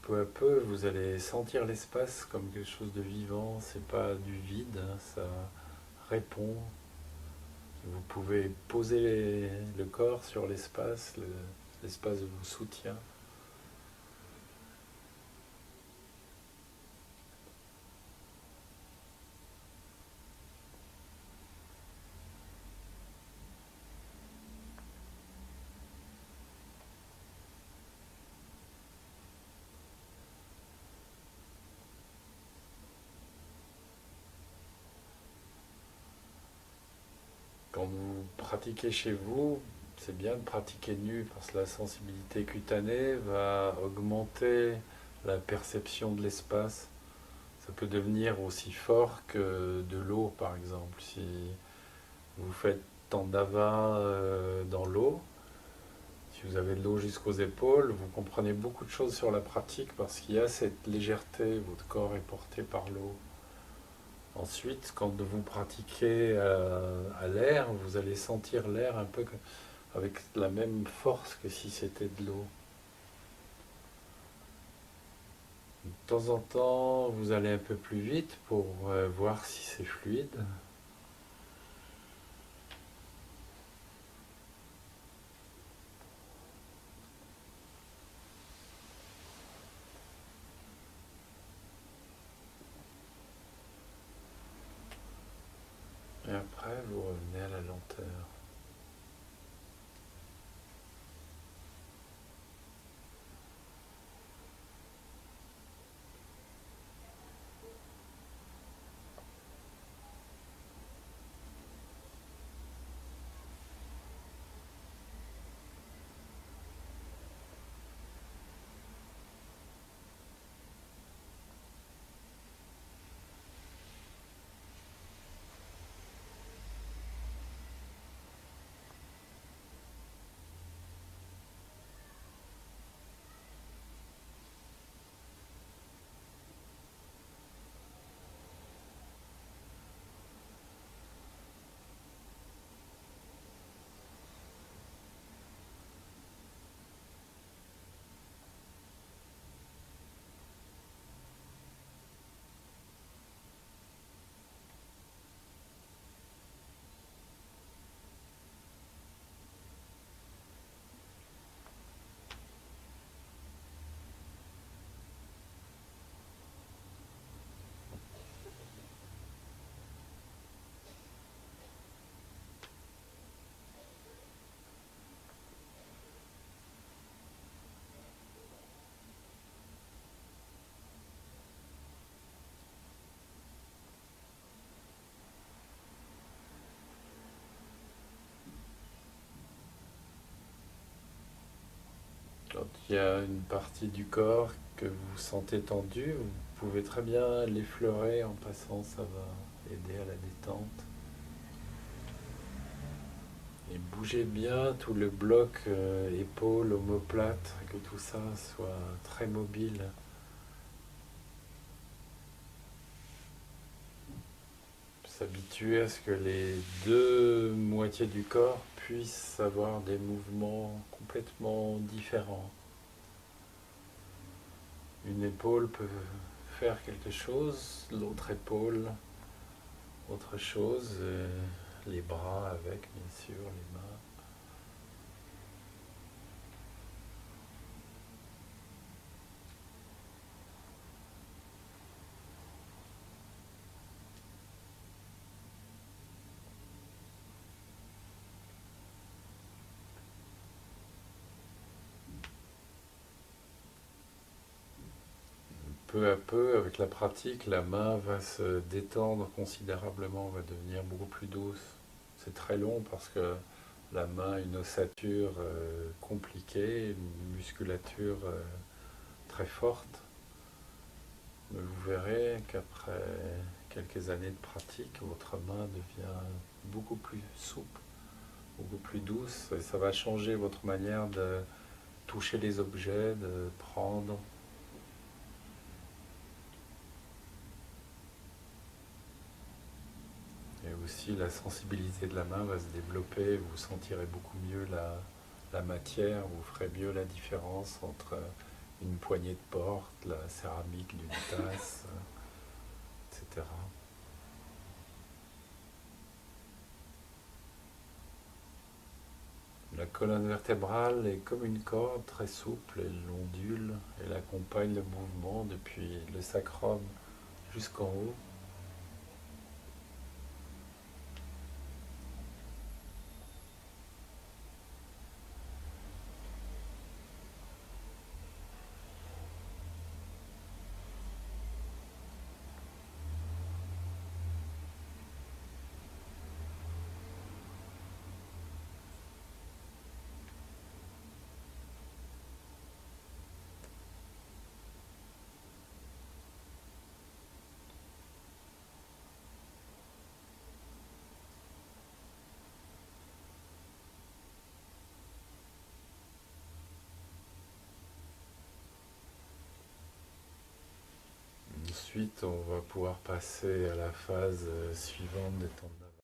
peu à peu, vous allez sentir l'espace comme quelque chose de vivant, c'est pas du vide, hein, ça répond. Vous pouvez poser le corps sur l'espace, l'espace vous soutient. Quand vous pratiquez chez vous, c'est bien de pratiquer nu parce que la sensibilité cutanée va augmenter la perception de l'espace. Ça peut devenir aussi fort que de l'eau, par exemple. Si vous faites Tandava dans l'eau, si vous avez de l'eau jusqu'aux épaules, vous comprenez beaucoup de choses sur la pratique parce qu'il y a cette légèreté, votre corps est porté par l'eau. Ensuite, quand vous pratiquez à l'air, vous allez sentir l'air un peu avec la même force que si c'était de l'eau. De temps en temps, vous allez un peu plus vite pour voir si c'est fluide. Et après, vous revenez à la lenteur. Quand il y a une partie du corps que vous sentez tendue, vous pouvez très bien l'effleurer en passant, ça va aider à la détente. Et bougez bien tout le bloc épaule, omoplate, que tout ça soit très mobile. S'habituer à ce que les deux moitiés du corps puissent avoir des mouvements complètement différents. Une épaule peut faire quelque chose, l'autre épaule autre chose, les bras avec bien sûr, les mains. Peu à peu, avec la pratique, la main va se détendre considérablement, va devenir beaucoup plus douce. C'est très long parce que la main a une ossature compliquée, une musculature très forte. Mais vous verrez qu'après quelques années de pratique, votre main devient beaucoup plus souple, beaucoup plus douce. Et ça va changer votre manière de toucher les objets, de prendre. Et aussi la sensibilité de la main va se développer, vous sentirez beaucoup mieux la matière, vous ferez mieux la différence entre une poignée de porte, la céramique d'une tasse, etc. La colonne vertébrale est comme une corde très souple, elle ondule, elle accompagne le mouvement depuis le sacrum jusqu'en haut. Ensuite, on va pouvoir passer à la phase suivante des temps de